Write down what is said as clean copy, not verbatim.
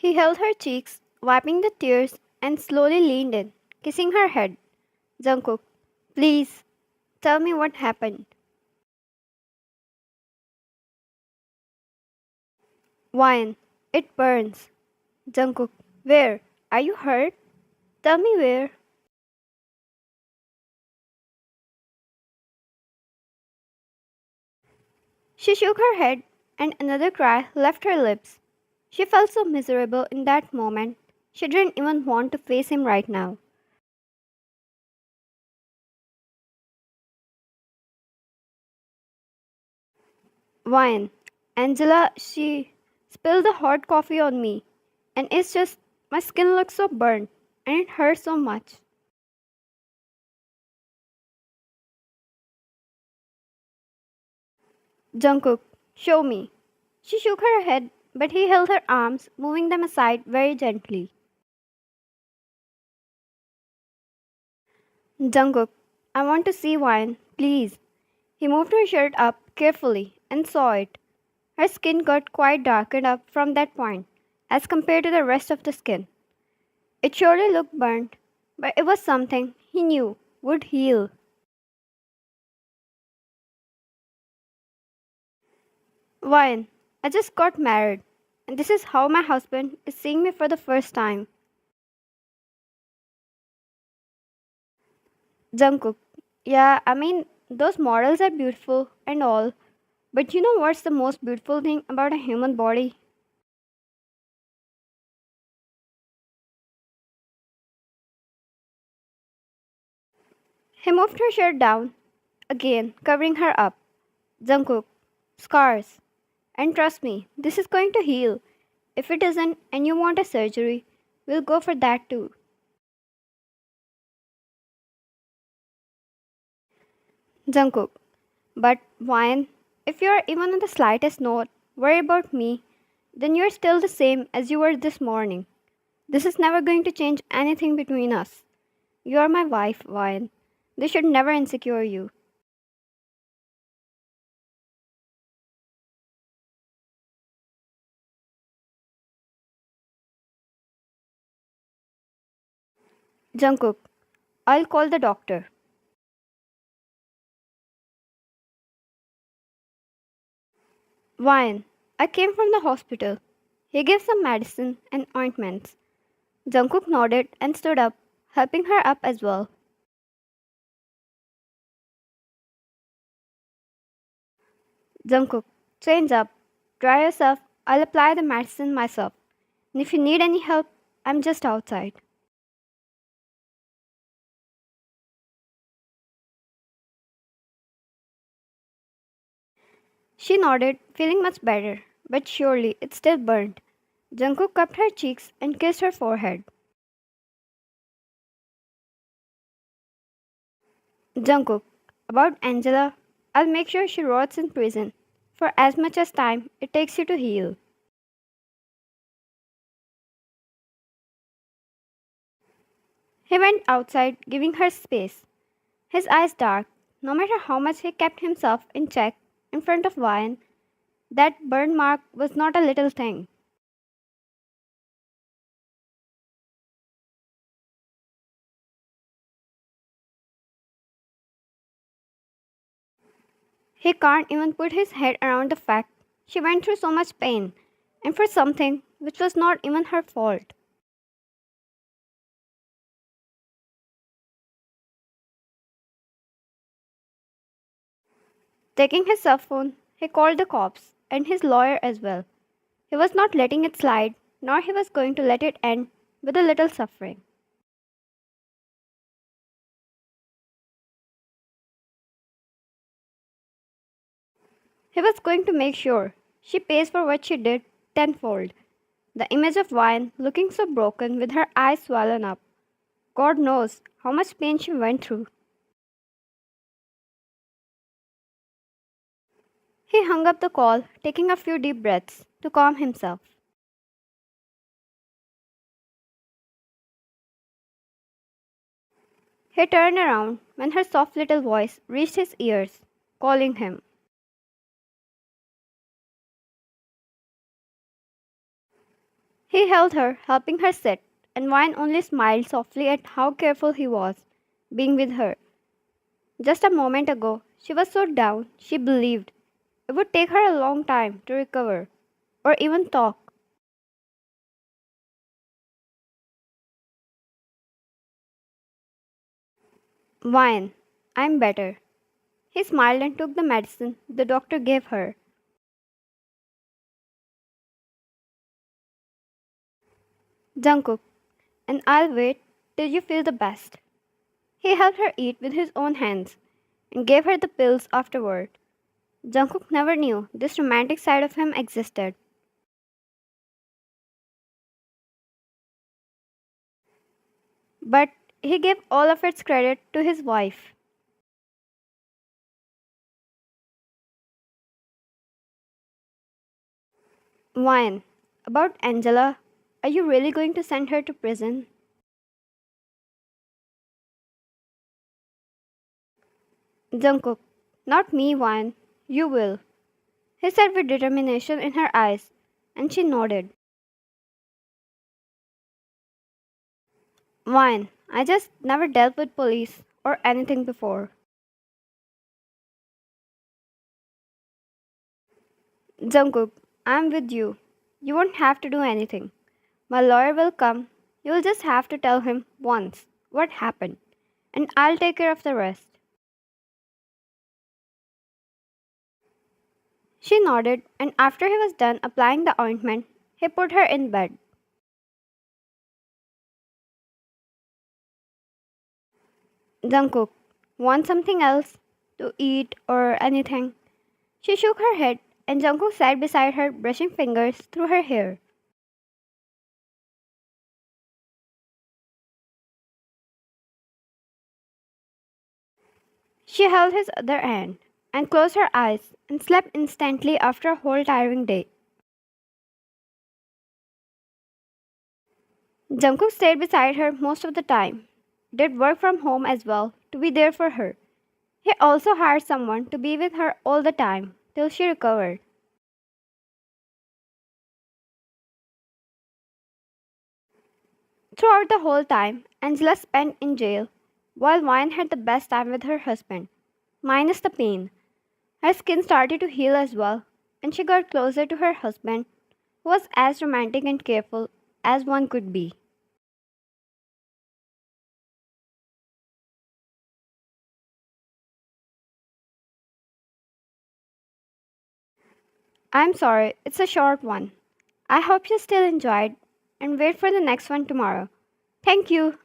He held her cheeks, wiping the tears, and slowly leaned in, kissing her head. Jungkook, please, tell me what happened. Wine, it burns. Jungkook, where? Are you hurt? Tell me where. She shook her head, and another cry left her lips. She felt so miserable in that moment, she didn't even want to face him right now. Wine. Angela, she spilled the hot coffee on me, and it's just my skin looks so burnt, and it hurts so much. Jungkook, show me. She shook her head, but he held her arms, moving them aside very gently. Jungkook, I want to see Wine, please. He moved her shirt up carefully and saw it. Her skin got quite darkened up from that point, as compared to the rest of the skin. It surely looked burnt, but it was something he knew would heal. Wine, I just got married, and this is how my husband is seeing me for the first time. Jungkook, yeah, I mean, those models are beautiful and all, but you know what's the most beautiful thing about a human body? He moved her shirt down, again, covering her up. Jungkook, scars. And trust me, this is going to heal. If it doesn't and you want a surgery, we'll go for that too. Jungkook, but Wine, if you're even on the slightest note worried about me, then you're still the same as you were this morning. This is never going to change anything between us. You're my wife, Wine. This should never insecure you. Jungkook, I'll call the doctor. Wine, I came from the hospital. He gave some medicine and ointments. Jungkook nodded and stood up, helping her up as well. Jungkook, change up, dry yourself, I'll apply the medicine myself. And if you need any help, I'm just outside. She nodded, feeling much better, but surely it still burned. Jungkook cupped her cheeks and kissed her forehead. Jungkook, about Angela, I'll make sure she rots in prison for as much as time it takes you to heal. He went outside, giving her space. His eyes dark. No matter how much he kept himself in check in front of Vian, that burn mark was not a little thing. He can't even put his head around the fact she went through so much pain, and for something which was not even her fault. Taking his cell phone, he called the cops and his lawyer as well. He was not letting it slide, nor he was going to let it end with a little suffering. He was going to make sure she pays for what she did tenfold. The image of Vine looking so broken with her eyes swollen up. God knows how much pain she went through. He hung up the call, taking a few deep breaths to calm himself. He turned around when her soft little voice reached his ears, calling him. He held her, helping her sit, and Wine only smiled softly at how careful he was, being with her. Just a moment ago, she was so down she believed it would take her a long time to recover, or even talk. Wine, I'm better. He smiled and took the medicine the doctor gave her. Jungkook, and I'll wait till you feel the best. He helped her eat with his own hands and gave her the pills afterward. Jungkook never knew this romantic side of him existed, but he gave all of its credit to his wife. Wine, about Angela, are you really going to send her to prison? Jungkook, not me, Wine. You will. He said with determination in her eyes, and she nodded. Wine, I just never dealt with police or anything before. Jungkook, I'm with you. You won't have to do anything. My lawyer will come. You'll just have to tell him once what happened, and I'll take care of the rest. She nodded, and after he was done applying the ointment, he put her in bed. Jungkook, want something else to eat or anything? She shook her head, and Jungkook sat beside her, brushing fingers through her hair. She held his other hand and closed her eyes and slept instantly after a whole tiring day. Jungkook stayed beside her most of the time, did work from home as well to be there for her. He also hired someone to be with her all the time till she recovered. Throughout the whole time, Angela spent in jail, while Wine had the best time with her husband, minus the pain. Her skin started to heal as well, and she got closer to her husband, who was as romantic and careful as one could be. I'm sorry, it's a short one. I hope you still enjoyed and wait for the next one tomorrow. Thank you.